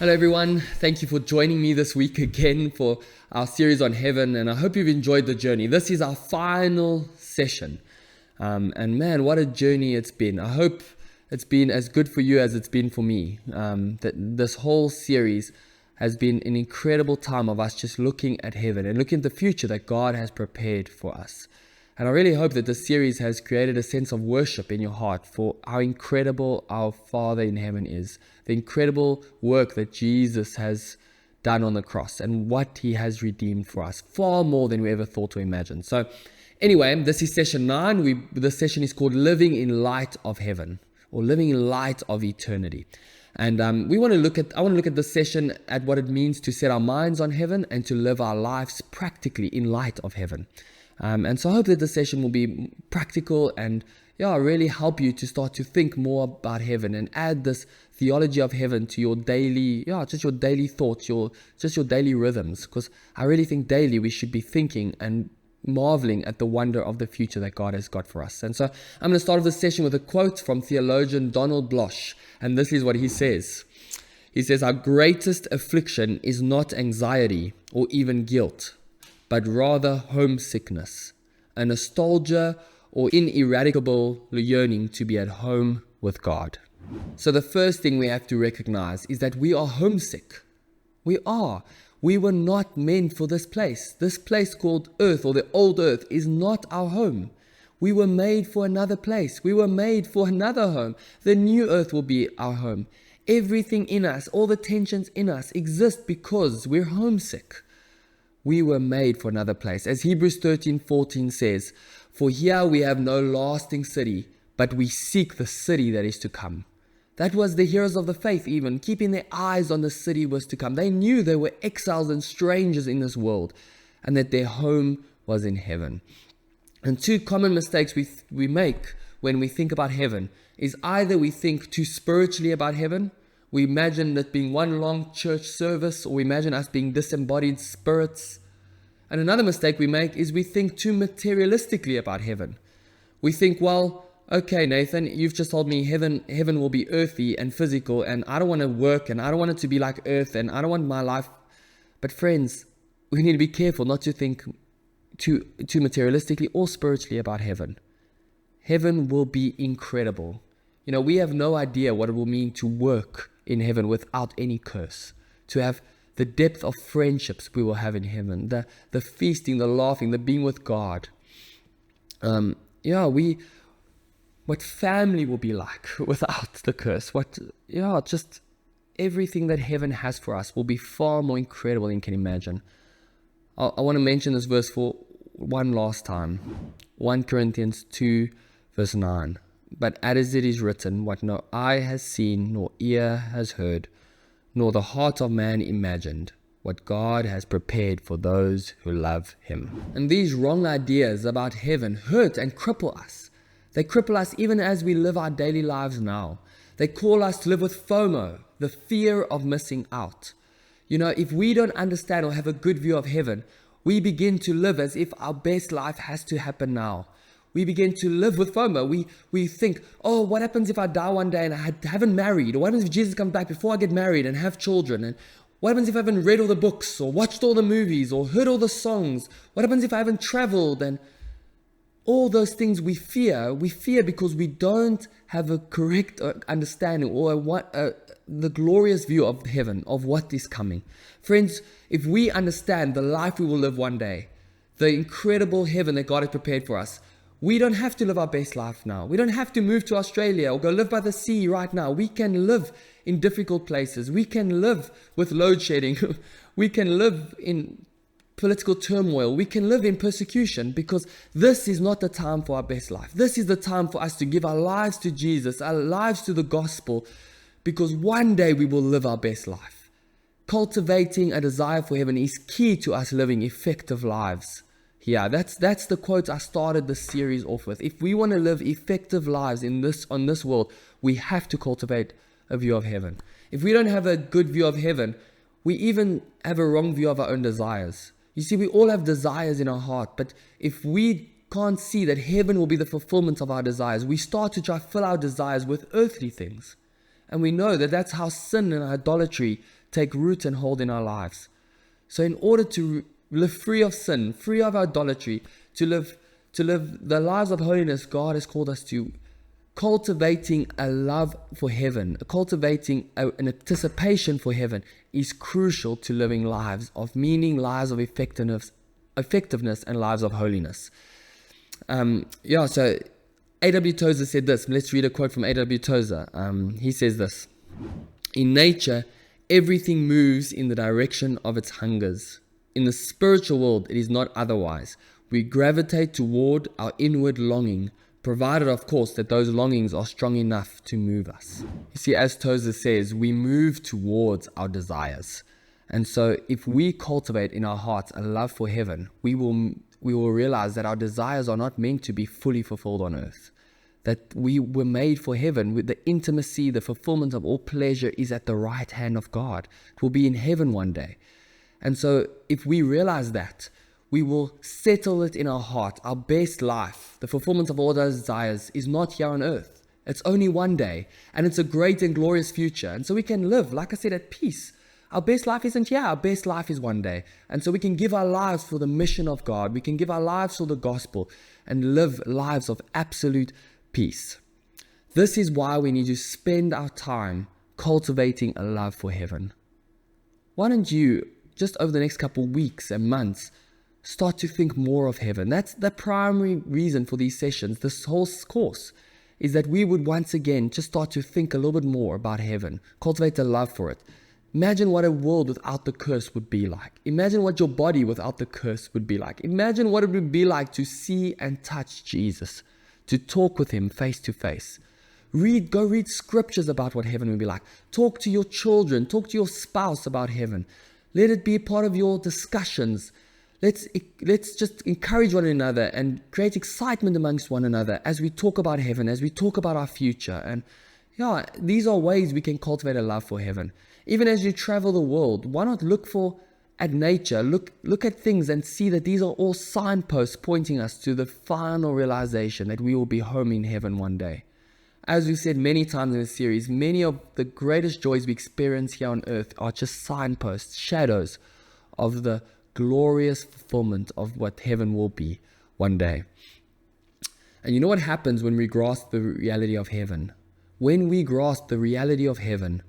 Hello everyone, thank you for joining me this week again for our series on heaven, and I hope you've enjoyed the journey. This is our final session, and man, what a journey it's been. I hope it's been as good for you as it's been for me. That this whole series has been an incredible time of us just looking at heaven and looking at the future that God has prepared for us. And I really hope that this series has created a sense of worship in your heart for how incredible our Father in heaven is, the incredible work that Jesus has done on the cross and what he has redeemed for us, far more than we ever thought or imagined. So anyway, this is session 9. This session is called Living in Light of Heaven, or Living in Light of Eternity. And I want to look at this session at what it means to set our minds on heaven and to live our lives practically in light of heaven. And so I hope that this session will be practical and really help you to start to think more about heaven and add this theology of heaven to your daily, just your daily thoughts, your daily rhythms. Because I really think daily we should be thinking and marveling at the wonder of the future that God has got for us. And so I'm going to start off this session with a quote from theologian Donald Blosh. And this is what he says. He says, "Our greatest affliction is not anxiety or even guilt, but rather homesickness, a nostalgia or ineradicable yearning to be at home with God." So the first thing we have to recognize is that we are homesick. We are. We were not meant for this place. This place called earth, or the old earth, is not our home. We were made for another place. We were made for another home. The new earth will be our home. Everything in us, all the tensions in us exist because we're homesick. We were made for another place. As Hebrews 13:14 says, "For here we have no lasting city, but we seek the city that is to come." That was the heroes of the faith even, keeping their eyes on the city was to come. They knew they were exiles and strangers in this world, and that their home was in heaven. And two common mistakes we make when we think about heaven is either we think too spiritually about heaven. We imagine it being one long church service, or we imagine us being disembodied spirits. And another mistake we make is we think too materialistically about heaven. We think, well, okay, Nathan, you've just told me heaven will be earthy and physical, and I don't want to work, and I don't want it to be like earth, and I don't want my life. But friends, we need to be careful not to think too materialistically or spiritually about heaven. Heaven will be incredible. We have no idea what it will mean to work in heaven without any curse, to have the depth of friendships we will have in heaven, the feasting, the laughing, the being with God. What family will be like without the curse. Just everything that heaven has for us will be far more incredible than you can imagine. I want to mention this verse for one last time. 1 Corinthians 2 verse 9. "But as it is written, what no eye has seen, nor ear has heard, nor the heart of man imagined, what God has prepared for those who love him." And these wrong ideas about heaven hurt and cripple us. They cripple us even as we live our daily lives now. They call us to live with FOMO, the fear of missing out. If we don't understand or have a good view of heaven, we begin to live as if our best life has to happen now. We begin to live with FOMO. We think, oh, what happens if I die one day and I haven't married? Or what happens if Jesus comes back before I get married and have children? And what happens if I haven't read all the books or watched all the movies or heard all the songs? What happens if I haven't traveled? And all those things we fear because we don't have a correct understanding or the glorious view of heaven, of what is coming. Friends, if we understand the life we will live one day, the incredible heaven that God has prepared for us, we don't have to live our best life now. We don't have to move to Australia or go live by the sea right now. We can live in difficult places. We can live with load shedding. We can live in political turmoil. We can live in persecution, because this is not the time for our best life. This is the time for us to give our lives to Jesus, our lives to the gospel, because one day we will live our best life. Cultivating a desire for heaven is key to us living effective lives. That's the quote I started this series off with. If we want to live effective lives on this world, we have to cultivate a view of heaven. If we don't have a good view of heaven, we even have a wrong view of our own desires. You see, we all have desires in our heart, but if we can't see that heaven will be the fulfillment of our desires, we start to try to fill our desires with earthly things. And we know that that's how sin and idolatry take root and hold in our lives. So in order to live free of sin, free of idolatry, to live the lives of holiness God has called us to, cultivating a love for heaven, cultivating an anticipation for heaven is crucial to living lives of meaning, lives of effectiveness, and lives of holiness. So A.W. Tozer said this. Let's read a quote from A.W. Tozer. He says this: "In nature, everything moves in the direction of its hungers. In the spiritual world, it is not otherwise. We gravitate toward our inward longing, provided, of course, that those longings are strong enough to move us." You see, as Tozer says, we move towards our desires. And so if we cultivate in our hearts a love for heaven, we will realize that our desires are not meant to be fully fulfilled on earth. That we were made for heaven, with the intimacy, the fulfillment of all pleasure is at the right hand of God. It will be in heaven one day. And so if we realize that, we will settle it in our heart. Our best life, the fulfillment of all those desires, is not here on earth. It's only one day, and it's a great and glorious future. And so we can live, like I said, at peace. Our best life isn't here. Our best life is one day. And so we can give our lives for the mission of God. We can give our lives for the gospel and live lives of absolute peace. This is why we need to spend our time cultivating a love for heaven. Why don't you, just over the next couple weeks and months, start to think more of heaven? That's the primary reason for these sessions, this whole course, is that we would once again just start to think a little bit more about heaven, cultivate a love for it. Imagine what a world without the curse would be like. Imagine what your body without the curse would be like. Imagine what it would be like to see and touch Jesus, to talk with him face to face. Go read scriptures about what heaven would be like. Talk to your children, talk to your spouse about heaven. Let it be part of your discussions. Let's just encourage one another and create excitement amongst one another as we talk about heaven, as we talk about our future. And these are ways we can cultivate a love for heaven. Even as you travel the world, why not look at nature, look at things and see that these are all signposts pointing us to the final realization that we will be home in heaven one day. As we've said many times in this series, many of the greatest joys we experience here on earth are just signposts, shadows of the glorious fulfillment of what heaven will be one day. And you know what happens when we grasp the reality of heaven? When we grasp the reality of heaven,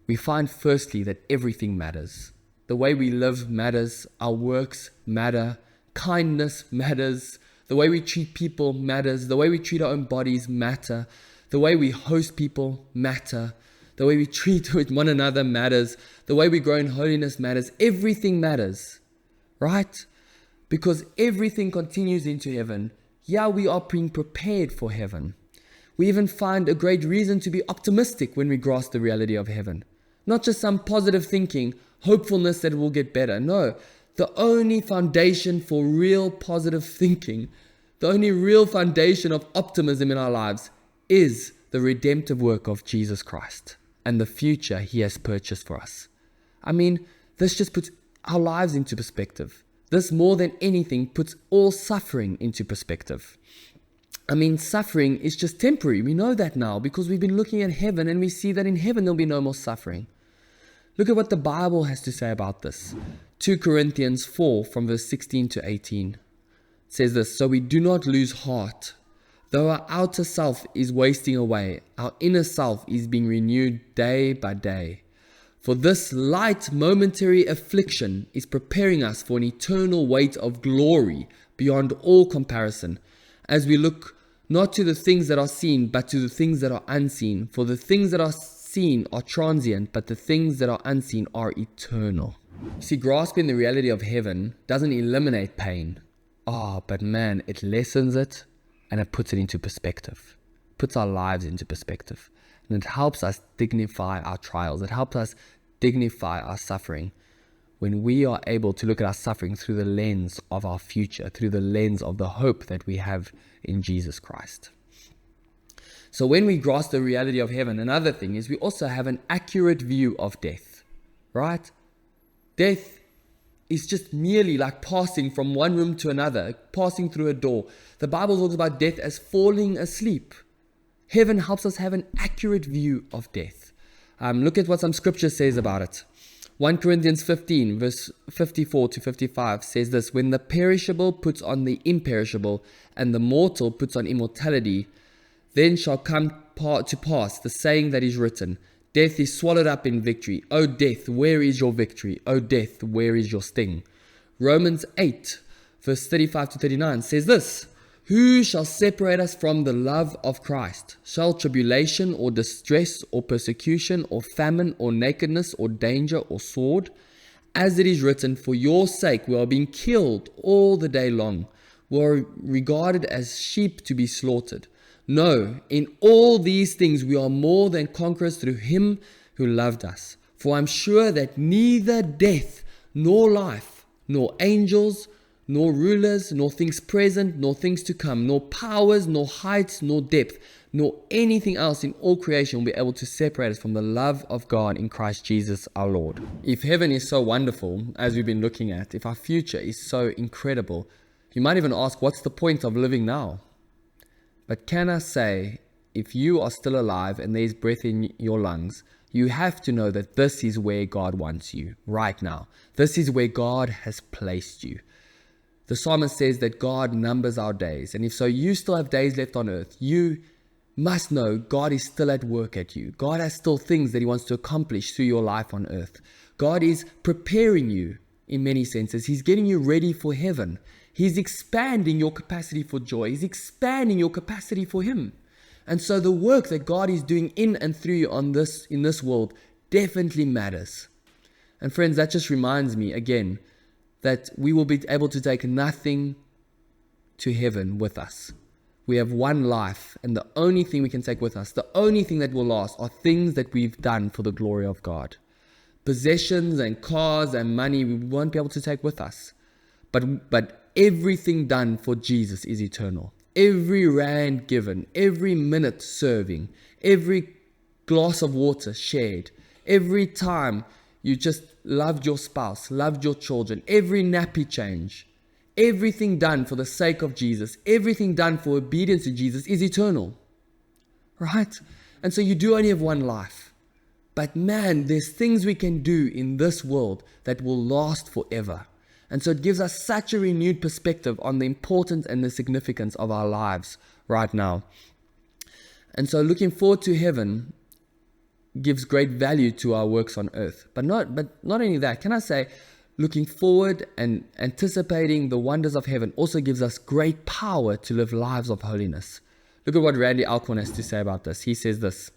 we find firstly that everything matters. The way we live matters, our works matter, kindness matters, the way we treat people matters, the way we treat our own bodies matter, the way we host people matter, the way we treat one another matters, the way we grow in holiness matters. Everything matters, right? Because everything continues into heaven. Yeah, we are being prepared for heaven. We even find a great reason to be optimistic when we grasp the reality of heaven. Not just some positive thinking, hopefulness that it will get better. No, the only foundation for real positive thinking, the only real foundation of optimism in our lives is the redemptive work of Jesus Christ and the future he has purchased for us. I mean, this just puts our lives into perspective. This, more than anything, puts all suffering into perspective. I mean, suffering is just temporary. We know that now because we've been looking at heaven and we see that in heaven there'll be no more suffering. Look at what the Bible has to say about this. 2 Corinthians 4 from verse 16 to 18 says this: "So we do not lose heart. Though our outer self is wasting away, our inner self is being renewed day by day. For this light momentary affliction is preparing us for an eternal weight of glory beyond all comparison, as we look not to the things that are seen, but to the things that are unseen. For the things that are seen are transient, but the things that are unseen are eternal." You see, grasping the reality of heaven doesn't eliminate pain. But man, it lessens it and it puts it into perspective. Puts our lives into perspective. And it helps us dignify our trials. It helps us dignify our suffering when we are able to look at our suffering through the lens of our future, through the lens of the hope that we have in Jesus Christ. So when we grasp the reality of heaven, another thing is we also have an accurate view of death, right? Death is just merely like passing from one room to another, passing through a door. The Bible talks about death as falling asleep. Heaven helps us have an accurate view of death. Look at what some scripture says about it. 1 Corinthians 15 verse 54 to 55 says this: when the perishable puts on the imperishable, and the mortal puts on immortality, then shall come to pass the saying that is written, death is swallowed up in victory. O death, where is your victory? O death, where is your sting? Romans 8 verse 35 to 39 says this: who shall separate us from the love of Christ? Shall tribulation or distress or persecution or famine or nakedness or danger or sword? As it is written, for your sake we are being killed all the day long. We are regarded as sheep to be slaughtered. No, in all these things we are more than conquerors through him who loved us. For I am sure that neither death nor life, nor angels, nor rulers, nor things present, nor things to come, nor powers, nor heights, nor depth, nor anything else in all creation will be able to separate us from the love of God in Christ Jesus our Lord. If heaven is so wonderful, as we've been looking at, if our future is so incredible, you might even ask, what's the point of living now? But can I say, if you are still alive and there's breath in your lungs, you have to know that this is where God wants you right now. This is where God has placed you. The psalmist says that God numbers our days. And if so, you still have days left on earth. You must know God is still at work at you. God has still things that he wants to accomplish through your life on earth. God is preparing you in many senses. He's getting you ready for heaven. He's expanding your capacity for joy. He's expanding your capacity for him. And so the work that God is doing in and through you in this world definitely matters. And friends, that just reminds me again that we will be able to take nothing to heaven with us. We have one life, and the only thing we can take with us, the only thing that will last, are things that we've done for the glory of God. Possessions and cars and money we won't be able to take with us. But everything done for Jesus is eternal. Every rand given, every minute serving, every glass of water shared, every time you just loved your spouse, loved your children, every nappy change, everything done for the sake of Jesus, everything done for obedience to Jesus is eternal. Right? And so you do only have one life. But man, there's things we can do in this world that will last forever. And so it gives us such a renewed perspective on the importance and the significance of our lives right now. And so looking forward to heaven gives great value to our works on earth. But not only that, can I say, looking forward and anticipating the wonders of heaven also gives us great power to live lives of holiness. Look at what Randy Alcorn has to say about this. He says this: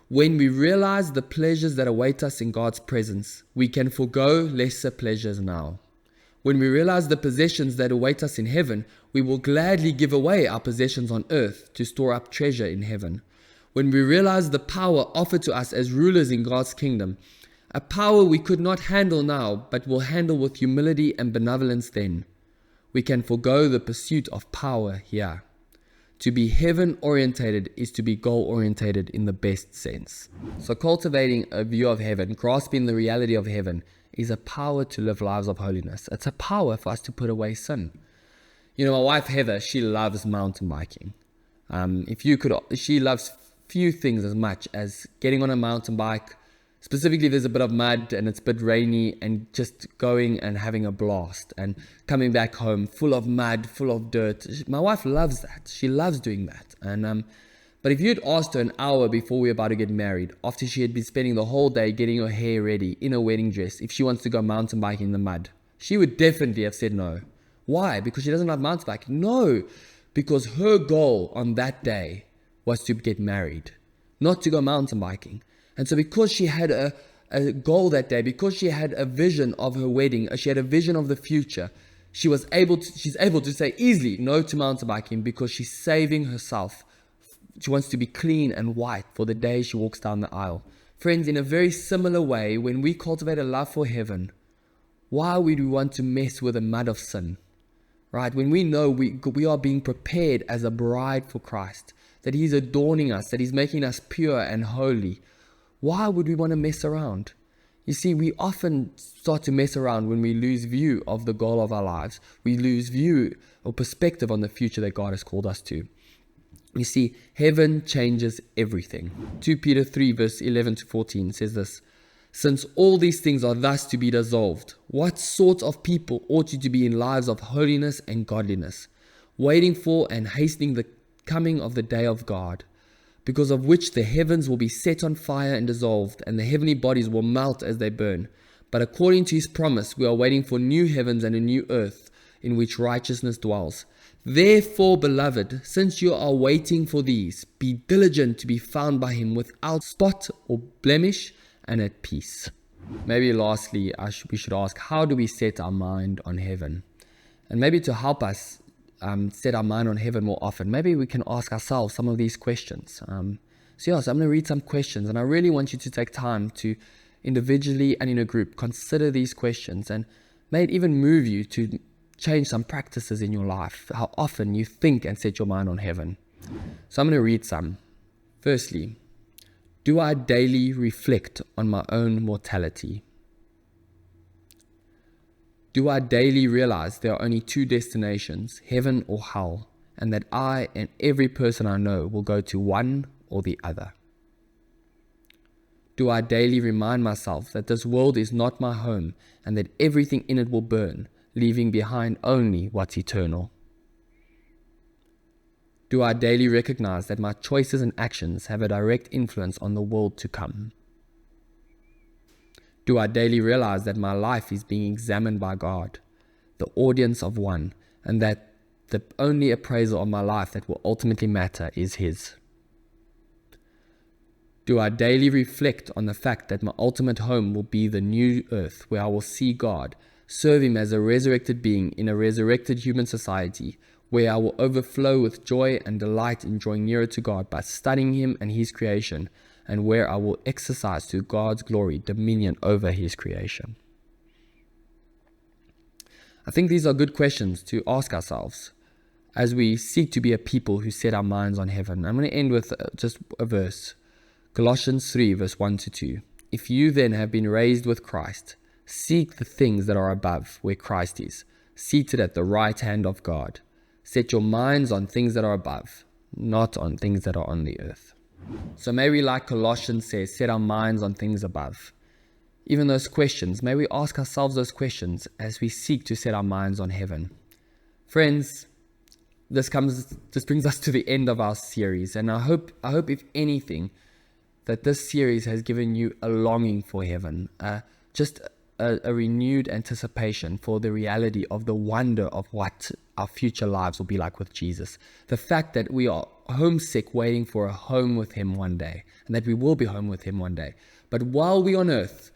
when we realize the pleasures that await us in God's presence, we can forego lesser pleasures now. When we realize the possessions that await us in heaven, we will gladly give away our possessions on earth to store up treasure in heaven. When we realize the power offered to us as rulers in God's kingdom, a power we could not handle now, but will handle with humility and benevolence then, we can forego the pursuit of power here. To be heaven-orientated is to be goal-orientated in the best sense. So cultivating a view of heaven, grasping the reality of heaven, is a power to live lives of holiness. It's a power for us to put away sin. You know, my wife Heather, she loves mountain biking. She loves few things as much as getting on a mountain bike. Specifically, if there's a bit of mud and it's a bit rainy, and just going and having a blast and coming back home full of mud, full of dirt. My wife loves that. She loves doing that. But if you'd asked her an hour before we were about to get married, after she had been spending the whole day getting her hair ready in a wedding dress, if she wants to go mountain biking in the mud, she would definitely have said no. Why? Because she doesn't love mountain biking? No, because her goal on that day was to get married, not to go mountain biking. And so because she had a goal that day, because she had a vision of her wedding, she had a vision of the future, she's able to say easily no to mountain biking because she's saving herself. She wants to be clean and white for the day she walks down the aisle. Friends, in a very similar way, when we cultivate a love for heaven, why would we want to mess with the mud of sin? Right? When we know we are being prepared as a bride for Christ, that he's adorning us, that he's making us pure and holy, why would we want to mess around? You see, we often start to mess around when we lose view of the goal of our lives. We lose view or perspective on the future that God has called us to. You see, heaven changes everything. 2 Peter 3 verse 11 to 14 says this: Since all these things are thus to be dissolved, what sort of people ought you to be in lives of holiness and godliness, waiting for and hastening the coming of the day of God, because of which the heavens will be set on fire and dissolved, and the heavenly bodies will melt as they burn. But according to his promise, we are waiting for new heavens and a new earth, in which righteousness dwells. Therefore, beloved, since you are waiting for these, be diligent to be found by him without spot or blemish and at peace. Maybe lastly, we should ask, how do we set our mind on heaven? And maybe to help us set our mind on heaven more often, maybe we can ask ourselves some of these questions. So I'm going to read some questions, and I really want you to take time to individually and in a group consider these questions, and may it even move you to change some practices in your life, how often you think and set your mind on heaven. So I'm going to read some. Firstly, do I daily reflect on my own mortality? Do I daily realize there are only two destinations, heaven or hell, and that I and every person I know will go to one or the other? Do I daily remind myself that this world is not my home and that everything in it will burn, leaving behind only what's eternal? Do I daily recognize that my choices and actions have a direct influence on the world to come? Do I daily realize that my life is being examined by God, the audience of one, and that the only appraisal of my life that will ultimately matter is his? Do I daily reflect on the fact that my ultimate home will be the new earth, where I will see God, serve him as a resurrected being in a resurrected human society, where I will overflow with joy and delight in drawing nearer to God by studying him and his creation, and where I will exercise to God's glory dominion over his creation? I think these are good questions to ask ourselves as we seek to be a people who set our minds on heaven. I'm going to end with just a verse. Colossians 3 verse 1 to 2. If you then have been raised with Christ, seek the things that are above, where Christ is, seated at the right hand of God. Set your minds on things that are above, not on things that are on the earth. So may we, like Colossians says, set our minds on things above. Even those questions, may we ask ourselves those questions as we seek to set our minds on heaven. Friends, this brings us to the end of our series, and I hope if anything, that this series has given you a longing for heaven, just a renewed anticipation for the reality of the wonder of what our future lives will be like with Jesus. The fact that we are homesick waiting for a home with him one day, and that we will be home with him one day. But while we're on earth,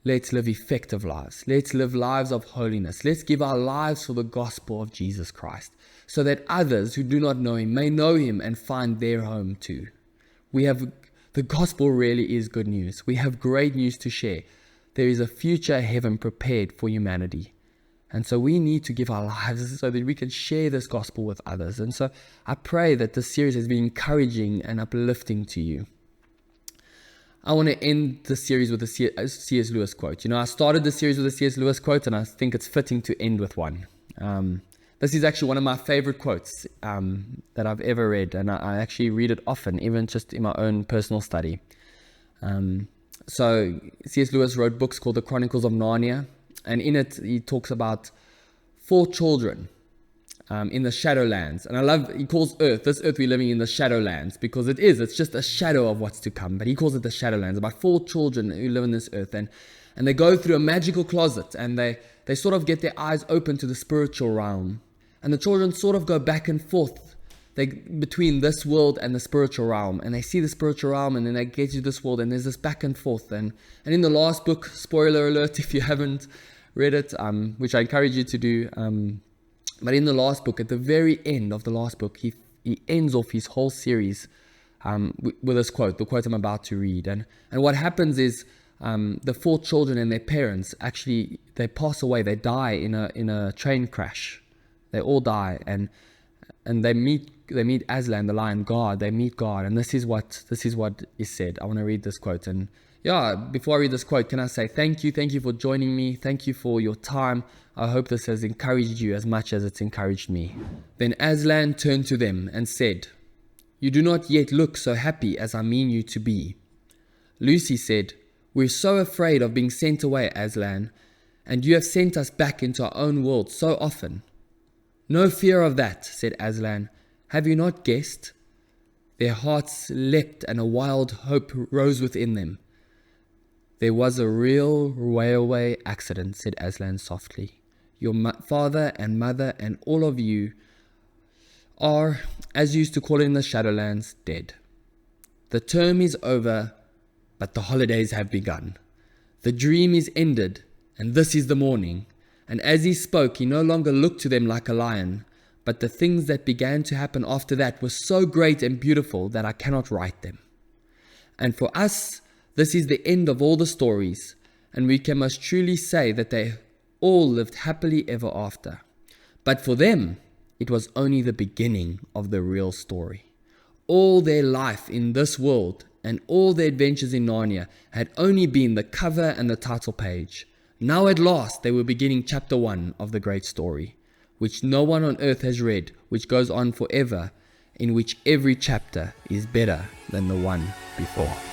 let's live effective lives. Let's live lives of holiness. Let's give our lives for the gospel of Jesus Christ, so that others who do not know him may know him and find their home too. The gospel really is good news. We have great news to share. There is a future heaven prepared for humanity. And so we need to give our lives so that we can share this gospel with others. And so I pray that this series has been encouraging and uplifting to you. I want to end the series with a C.S. Lewis quote. I started the series with a C.S. Lewis quote, and I think it's fitting to end with one. This is actually one of my favorite quotes that I've ever read, and I actually read it often, even just in my own personal study. So C.S. Lewis wrote books called The Chronicles of Narnia, and in it he talks about 4 children in the Shadowlands. And he calls this earth we're living in, the Shadowlands, because it's just a shadow of what's to come, but he calls it the Shadowlands. About 4 children who live in this earth, and they go through a magical closet, and they sort of get their eyes open to the spiritual realm. And the children sort of go back and forth between this world and the spiritual realm. And they see the spiritual realm, and then they get to this world, and there's this back and forth. And in the last book, spoiler alert if you haven't read it, which I encourage you to do, but in the last book, at the very end of the last book, he ends off his whole series with this quote, the quote I'm about to read. And what happens is the 4 children and their parents, actually, they pass away, they die in a train crash. They all die, and they meet Aslan, the lion god. They meet God, and this is what is said. I want to read this quote, and before I read this quote, can I say thank you for joining me. Thank you for your time. I hope this has encouraged you as much as it's encouraged me. Then Aslan turned to them and said, "You do not yet look so happy as I mean you to be." Lucy said, We're so afraid of being sent away, Aslan, and you have sent us back into our own world so often." "No fear of that," said Aslan. "Have you not guessed?" Their hearts leapt and a wild hope rose within them. "There was a real railway accident," said Aslan softly. "Your father and mother and all of you are, as you used to call it in the Shadowlands, dead. The term is over, but the holidays have begun. The dream is ended, and this is the morning." And as he spoke, he no longer looked to them like a lion, but the things that began to happen after that were so great and beautiful that I cannot write them. And for us, this is the end of all the stories, and we can most truly say that they all lived happily ever after. But for them, it was only the beginning of the real story. All their life in this world and all their adventures in Narnia had only been the cover and the title page. Now at last they were beginning chapter 1 of the great story, which no one on earth has read, which goes on forever, in which every chapter is better than the one before.